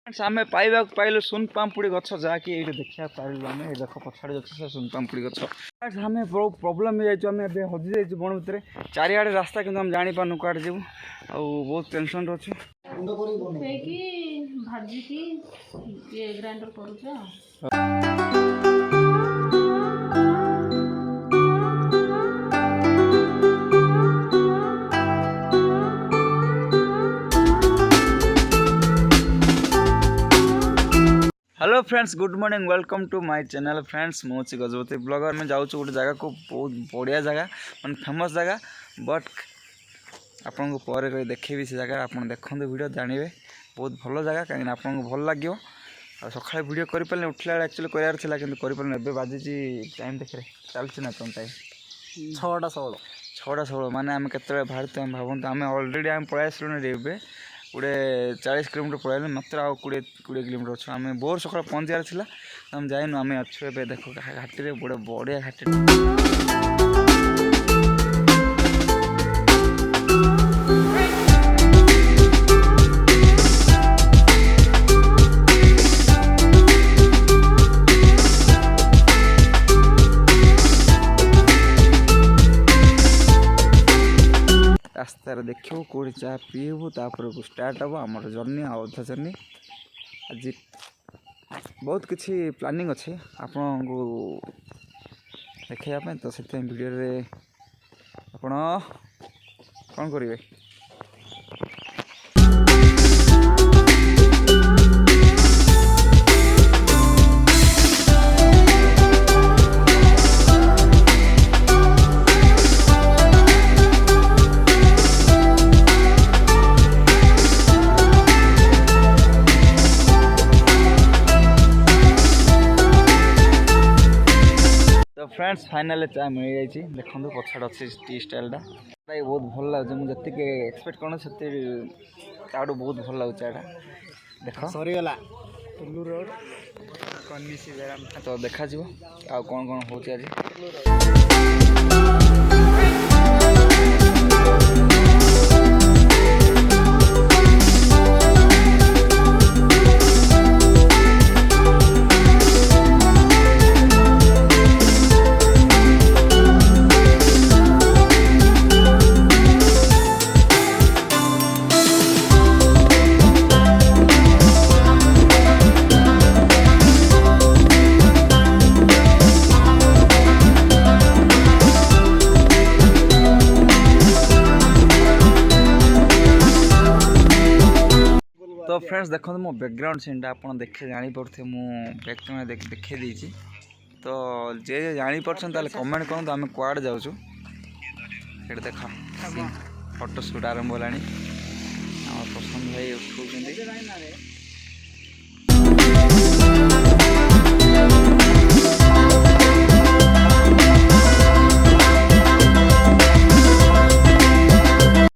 आमे पाइबा पाइलु सुन पाम्पुड़ी गछ जाकि ये देखा पाइलु आमे ए देख पछाड़ी गछ से सुन पाम्पुड़ी गछ आमे बहुत प्रॉब्लम हो जाइछु आमे बे हजि जाइछु बण भितरे चारिआडे रास्ता किंतु हम जानि पानु काट जेबु आ बहुत टेंशन रो छी गुंड करी बने की भाजी की ये ग्राइंडर करू hello friends good morning welcome to my channel friends मुझे गजपति ब्लॉगर में जाऊँ गोटे जगह को बहुत बढ़िया जगह मान फेमस जगह बट आपन को पर कहीं देखेबी से जगह आप देखते वीडियो जानवे बहुत भल जगह कहीं आपको भल लगे सका वीडियो करें उठला एक्चुअली करार करें बाजी टाइम देखे चलती ना तुम टाइम 6टा 16 माने आम के बाहर भावत आम अलरेडी आम पलि आसलुँ गोटे 40 किलोमीटर पड़े मात्र आ 20 किलोमीटर अच्छे आम बोर सका पहुँचार था आम जाइनु आम अच्छे ए देख घाटी में गोटे बढ़िया घाटी रास्तार देखो कौटे चाह पीबू तापर स्टार्ट हम आम जर्नी अधा जर्नी आज बहुत किसी प्लानिंग अच्छे आपन को देखापी तो से वीडियो रे आपण कौन करेंगे तो फ्रेंड्स फाइनल चाय मिल जाए देखो पछाड़ अच्छे टी स्टाइलटा बहुत भल लगे मुझे जी एक्सपेक्ट करना से बहुत भल लगे चायटा देख सरीगला टुल्लू रोड तो देखा आ कौन कौन हो आज तो फ्रेंड्स देखो मो बैकग्राउंड सीन आप देखे जापे मुझे बैक कैमेरा देखे देती तो जे जापर कमेंट करूँ आम कुआड़े जाऊँ देख फोटो शूट आरंभ होगा पसंद भाई उठा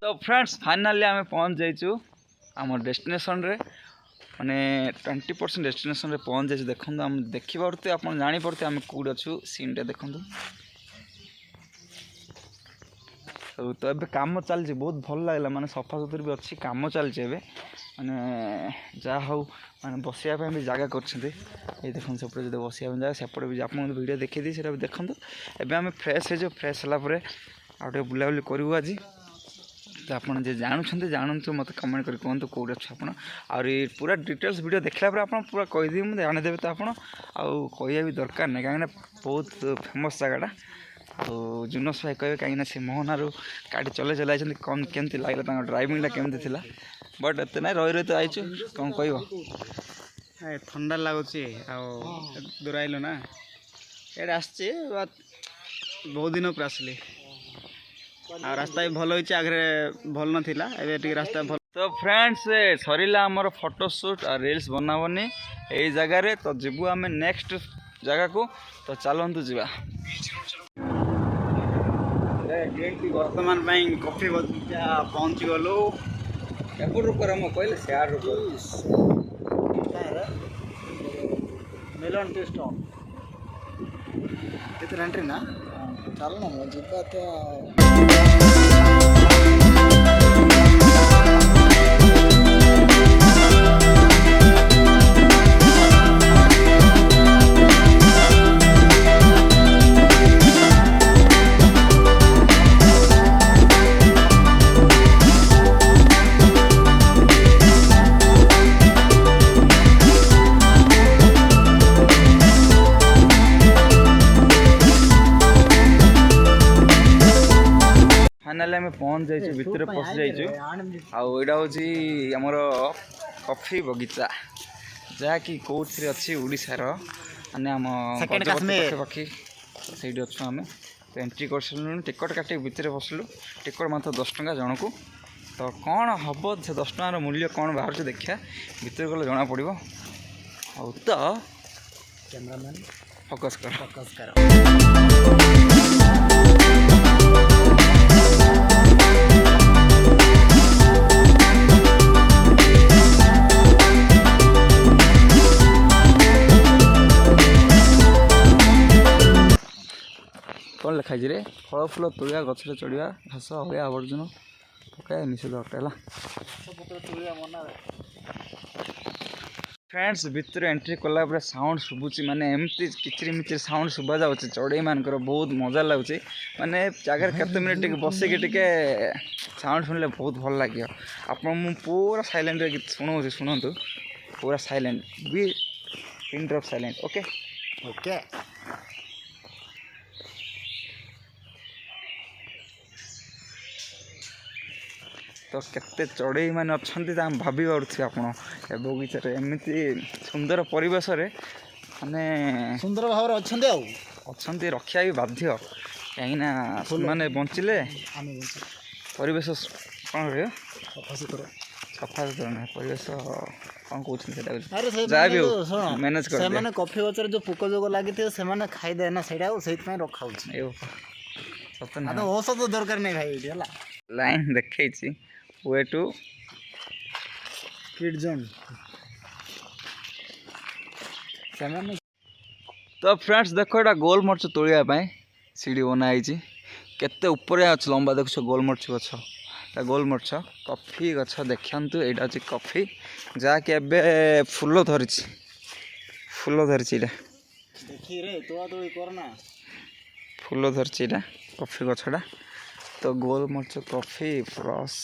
तो फ्रेंड्स फाइनली आम पहुँच जाइए आम डेस्टिनेशन रे माने 20% डेस्टिनेशन रे पहुँच जाए देखो आम देखा आप जापे आम कौट अच्छु सीन टे देखु तो ये कम चलती बहुत भल लगे माने सफा सुतुरी भी अच्छी कम चलती माने जहाँ हूँ माने बसापी भी जगह कर देखो सेपटे जो बसापी जगह सेपटे भी आप वीडियो देखी दी भी देखो एवं आम फ्रेश हो फ्रेश है आगे बुलाबुली करूँ आज तो आपन जे जानते मत कमेंट कर कहतु कौट अच्छे आप पूरा डिटेल्स वीडियो देखला आप पूरा कहीदेवी मुझे जानेदेवे तो आपड़ आया भी दरकार नहीं कहीं बहुत फेमस जगहटा तो जुनस भाई कहे कहीं से मोहनार गाड़ी चले चलाई कौन केमती लगे ड्राइविंगटा केमती थी बट एत ना रही तो आईचु कौन कह ठंडा लगुच दूर आइल ना ये आसचे बहुत दिन पर आसली आ रास्ता भी भल होइछ आगे भल नथिला एबे टिक रास्ता भल तो फ्रेंड्स सरीला हमर फोटोशूट और रील्स बनावनी एई जगह रे तो जीबू आमे नेक्स्ट जगह को तो चलंतु जीवा वर्तमान कॉफी बगीचा पहुँच गलु एपट रुकर हम कहले शेयर मेलन टेस्ट केते एंट्री ना चल ना जीवा तो फाइनाली आम पहुँच जाइए भितर पशि जाइए आईटा हूँ आमर कॉफी बगीचा जहाँकि कौन अच्छी ओडार माने आम पाखी से अच्छु आम तो एंट्री कर सारूँ टिकट काटे भितर बसलु टिकट मात्र 10 टंका जन को तो कौन हम से 10 टंकार मूल्य कौन बाहर देखा भितर गले जना पड़ो आ तो कैमरामैन फोकस कर कौन लिखाई रे फल फूल तोड़ा गचर चढ़ा घास हया आवर्जन पकाए निषेध अटे फ्रेंड्स भितर एंट्री कला साउंड शुभुची माने एमती किचिर मिचिर साउंड शुभा जाऊँच चढ़ई मानकर बहुत मजा लगुच माने जगह केते मिनिट बसिक टिके साउंड शुणिले बहुत भल लगे आप पूरा साइलेंट गीत शुणाऊँ शुणु पूरा silent be pin drop silent okay okay तो केते चढ़ई मैंने अच्छा भाभी पारे आप बगीचार एमती सुंदर परिवेश माने सुंदर भाव अच्छा रखा भी बाध्य कहीं माने बंचिले परिवेश कौन रही सफा सुतरा ना परिवेश कौन कहते जहाँ भी हो मैनेज कर कॉफी गचर जो पोक जोग लगी से खाईदे ना से रखा सत औषध दरकार नहीं भाई लाइन देखी वे टू किड जोन तो फ्रेंड्स देखो ये गोल मरच तोड़ापी सीढ़ी बनाई केते ऊपर अच्छे लंबा देख गोल मरच गछ गोल मरच कॉफी गछ देखु यहाँ हूँ कॉफी जहाँकि एबे फूल धरी फूल धरी कॉफी गछटा तो गोल मरच कॉफी प्लस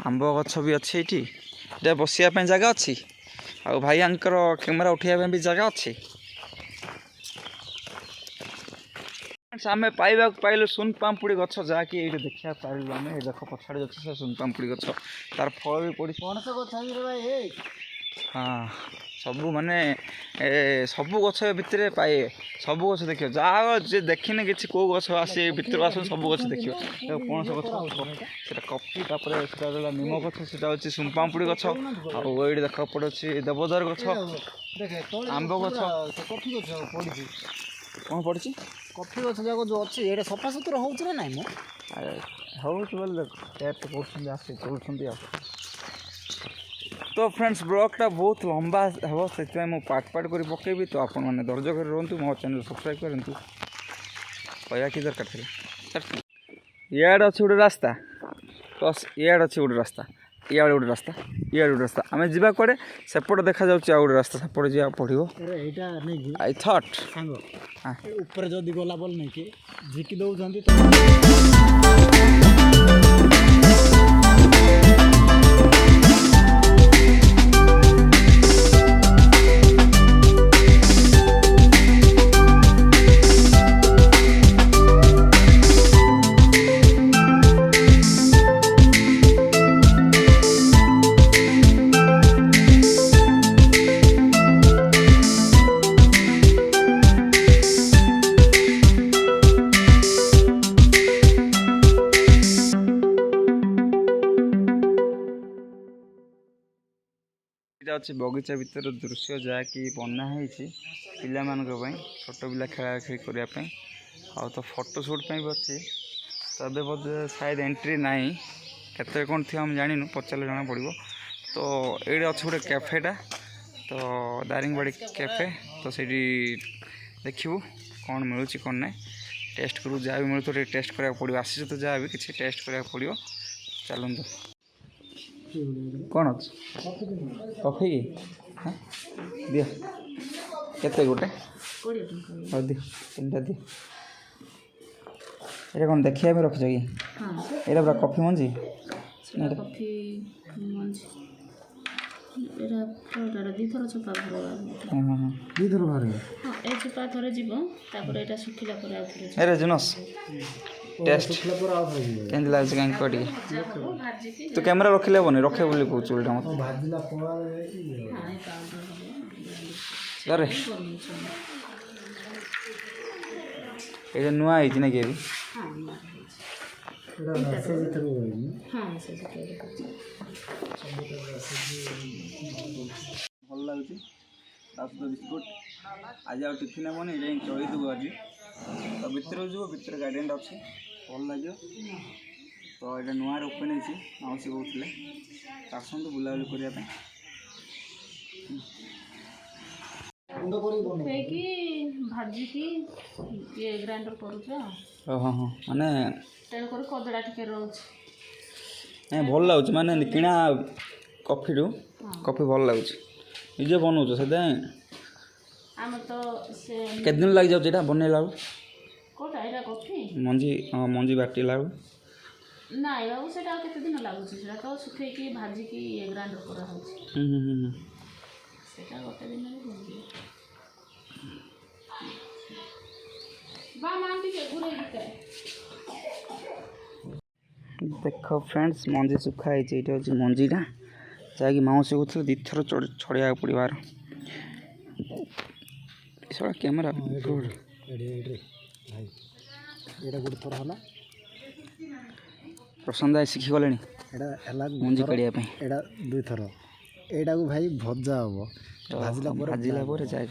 आंब गछ भी अच्छे ये बसिया जगह अच्छी आ भाई आंकर कैमेरा उठाइबा भी जगह अच्छी आम पाइबा पाइलु सुन पाम्पुड़ी गछ जहाँकि ये देखा पाइलु आम देख पछाड़ी अच्छे सुन पाम्पुड़ी गछ तार फल भी पड़ी हाँ सबू माने सबू गछ भितर पाए सबू गछ देखियो जहाँ जे देखने कि कौ गछ आसे भितर आस सबू गछ देखियो पणस गछ कॉफी तापर निम गछ से सुनपाम्पुड़ी गछ आईटी देख पड़े देवदार गछ आंब गछ कौन पड़ी कॉफी गछ जाक जो अच्छी ये सफा सुतरा हो ना मो हूँ बोले टैप चलुँच तो फ्रेंड्स ब्लॉगटा बहुत लंबा हे से मुझे पार्ट कर पकेबी तो आपण मैंने धैर्य कर रुहतु मो चैनल सब्सक्राइब करूँ कहया कि दरकार थी इे अच्छे गोटे रास्ता प्लस इे अच्छे गोटे रास्ता इे गोटे रास्ता इे गोटे रास्ता आम जा कड़े सेपटे देखा जाऊँगी गोटे रास्ता सेपटे जा पड़ो आई थट ऊपर जदि गला बोल नहीं कि झिकी दौरान अच्छे बगीचा भितर दृश्य जहाँकि बनाई पिला छोट पिला खेला खेल करने आ तो फोटोशूट भी अच्छी तो ये बोधे शायद एंट्री ना केते कौन थी हम जानू पचारे जना पड़ो तो ये अच्छे गोटे कैफेटा तो दारिंगबाड़ी कैफे तो सी देखू कौन मिलूँ कौन ना टेस्ट करूँ जहाँ भी मिलू तो टेस्ट कराया पड़ो आसी तो जहाँ भी किसी टेस्ट कराया पड़ो चलते कौन अच्छे कॉफी हाँ दियो केते गोटे हाँ दियो तीन दियो ये कौन देखिए रखिछ कि ये पूरा कॉफी मंजी कॉफी मंजी दीथर चोपा दीथर बाहर हाँ ए चोपा थोड़े जीव तापर एटा सुखिला पर आ थोड़े अरे जुनस टेस्ट केमती लगे कहीं कह टे तो कैमेरा रखिले हेनी रखे बोली कौच उल्टा मत अरे ये नुआ है ना कि भल लगुच बिस्कुट आज आ टिफिन हेनी जाए चलदेबू आज तो भितर जो भितर गार्डन अच्छे भल लगे तो ये नुआ ओपन होती मौसी कहते आसतु बुलाबुली करने भाजिकी ये ग्राइंडर करुच हाँ हाँ माने तेणुक कदड़ा टिके रोच नहीं भल लगुच माने किणा कॉफी टू कॉफी भल लगुच निजे बनाऊच से आम तो से केत दिन लग जाऊँ बनैला कोटा एटा कॉफी मंजी हाँ मंजी बाटिला नाई बाबू से केते दिन लगुच से तो सुखेकी भाजिकी ये ग्राइंडर करा होछ सेटा गोटे दिन देख फ्रेंड्स मंजी सुखाई ये हूँ मंजीटा जहाँकि मौसी कहते दी थर छड़िया पड़ार सारा कैमेरा प्रसन्न भाई शिखिगले मंजी काढ़ा दुई थर एटा को भाई भजा हम भाजिला जाए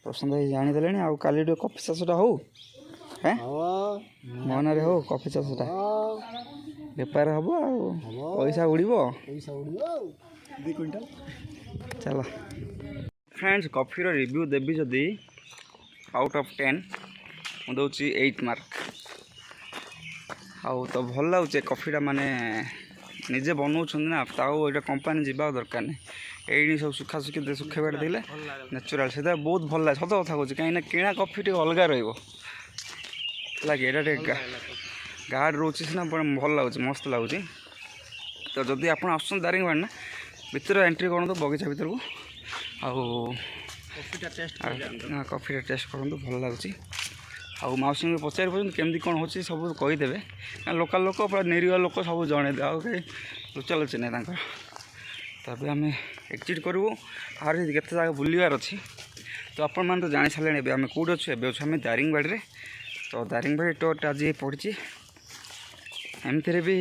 प्रसन्न भाई जानीदे आ काली कफी चाषटा हो मन हो कफी चाषटा बेपार हम पैसा उड़ चलो फ्रेंड्स कफीर रिव्यू देवी जदि आउट ऑफ 10 मुझे 8 मार्क आउ तो भल लगे कफीटा माने निजे बनाऊँ ना ताऊ ये कंपानी जावा दरकार नहीं ये सब सुखा सुखी सुखेबाटा देले नेचुराल से बहुत भल लगे सत कथा कहूँ कहीं किणा कफी टे अलग रगे ये गार्ड रोचे सीना भल लगुच मस्त लगुच तो जदि आप दारिंगबाड़ी ना भितर एंट्री करूँ बगीचा भितर को कफीटा टेस्ट करूँ भल लगुच आउ मौसी को पचार केमती कौन हो सब कहीदेवे लोकल लोक पूरा निरीह लोक सब जनईदे आउ कहीं लुचा लुची ना तब आम एक्जिट करूँ आर के जगह बुलवार अच्छी तो आपण मैंने तो जानी सारे आम कौट अच्छे एवं अच्छे आम दारिंगबाड़ी तो दारिंगबाड़ी टोट आज पड़ी एमती भी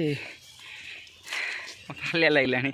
हालिया लगला हमें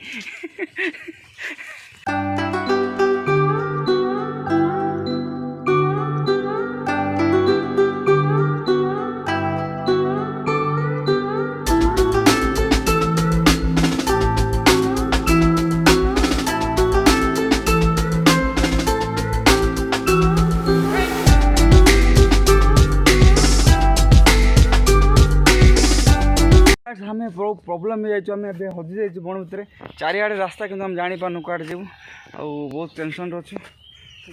प्रॉब्लम हो जाए हजि जाइए बण भितर चारिआडे रास्ता कि हम जापारू कड़े जीव बहुत टेंशन अच्छे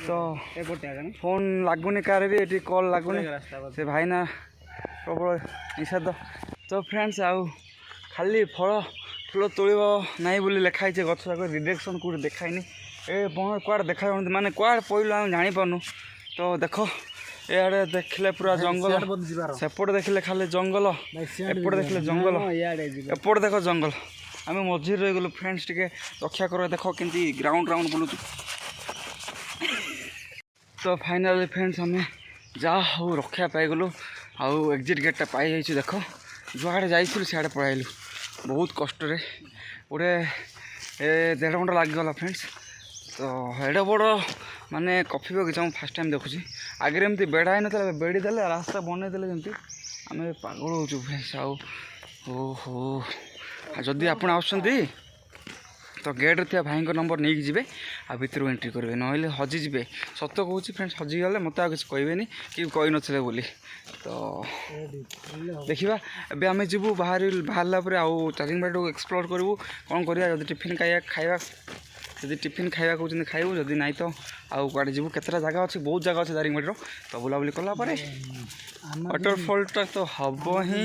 तो फोन लगुनि कार भी ये कल लगुनि से भाईना प्रबल निषेध तो फ्रेंड्स आउ खाली फल फूल तोड़ ना बोली लिखाई गछ जाक डिरेक्शन कौट देखाईनी ए बण कुआड़े देखा माने कुआड़े पड़ल आम जापारू तो देख इे देखले पूरा जंगल सेपट देखले खाली जंगल एपट देखले जंगल एपट देख जंगल आम मझे रही गलु फ्रेंड्स टे रक्षा कर देख कि ग्राउंड राउंड बुलूँ तो फाइनाली फ्रेंड्स आम जहाँ हो रक्षा पाईगलु आउ एग्जिट गेटा पाई देख जुआड़े जाइलु सियाड़े पलैलु बहुत कष्ट गोटे 1.5 घंटा लगिगला फ्रेंड्स तो एडे बड़ माने कफी बगीचा मुझे फास्ट टाइम देखुची आगे एमती बेड़ा ही ना बेड़ी देले रास्ता बनईदे जमी आम पागल हो फ्रेंड्स ओहो जदि आप तो गेट थे भाई नंबर नहीं जी आ भर एंट्री करेंगे ना हजिजे सत कहूँ फ्रेंड्स हजिगले मत आ किसी कहबेनि कि कही नथिले बोली तो देखा एबे आम जीवु बाहरला आउ दारिंगबाड़ी एक्सप्लोर करूँ कौन करा जब टिफिन खाଇବା जदि टिफिन खाଇବା कहते खाइबू जदि नाई तो आउ कड़े जीवु केतटा जगह अच्छे बहुत जगह अच्छे दारिंगबाड़ी तो बुलाबुली कलापर वाटरफॉलटा तो हम ही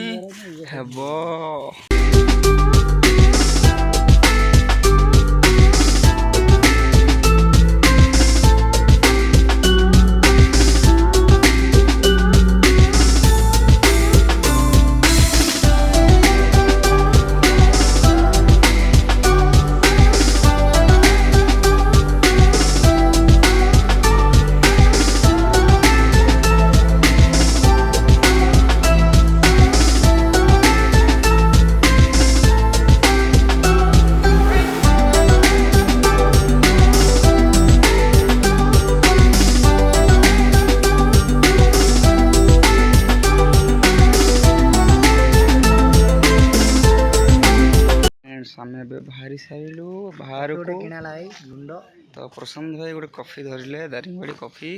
ସାରିଲୁ ବାହାରକୁ କିଣା ଭାଇ ଗୁଣ୍ଡ ତ ପ୍ରଶାନ୍ତ ଭାଇ ଗୋଟେ କଫି ଧରିଲେ ଦାରିଙ୍ଗବାଡ଼ି କଫି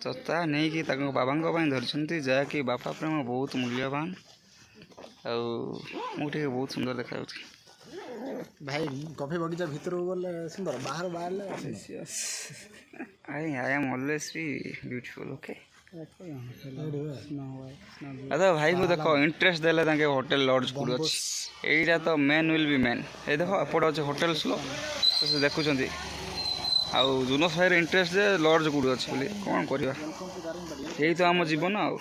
ତ ତା ନେଇକି ତାଙ୍କ ବାବାଙ୍କ ପାଇଁ ଧରିଛନ୍ତି ଯାହାକି ବାପା ପ୍ରେମ ବହୁତ ମୂଲ୍ୟବାନ ଆଉ ମୁଁ ଟିକେ ବହୁତ ସୁନ୍ଦର ଦେଖାଯାଉଛି ଭାଇ କଫି ବଗିଚା ଭିତରକୁ ଗଲେ ସୁନ୍ଦର ବାହାରୁ ବାହାରିଲେ I M always B beautiful okay ଆଚ୍ଛା ଭାଇକୁ ଦେଖ ଇଣ୍ଟରେଷ୍ଟ ଦେଲେ ତାଙ୍କେ ହୋଟେଲ ଲଜ୍ କେଉଁଠି ଅଛି ଏଇଟା ତ ମେନ୍ ୱିଲ୍ ବି ମେନ୍ ଏଇ ଦେଖ ଏପଟେ ଅଛି ହୋଟେଲ ସ୍ଲୋ ସେ ଦେଖୁଛନ୍ତି ଆଉ ଜୁନସ୍ ଭାଇର ଇଣ୍ଟରେଷ୍ଟ ଯେ ଲଜ୍ କେଉଁଠି ଅଛି ବୋଲି କ'ଣ କରିବା ଏଇ ତ ଆମ ଜୀବନ ଆଉ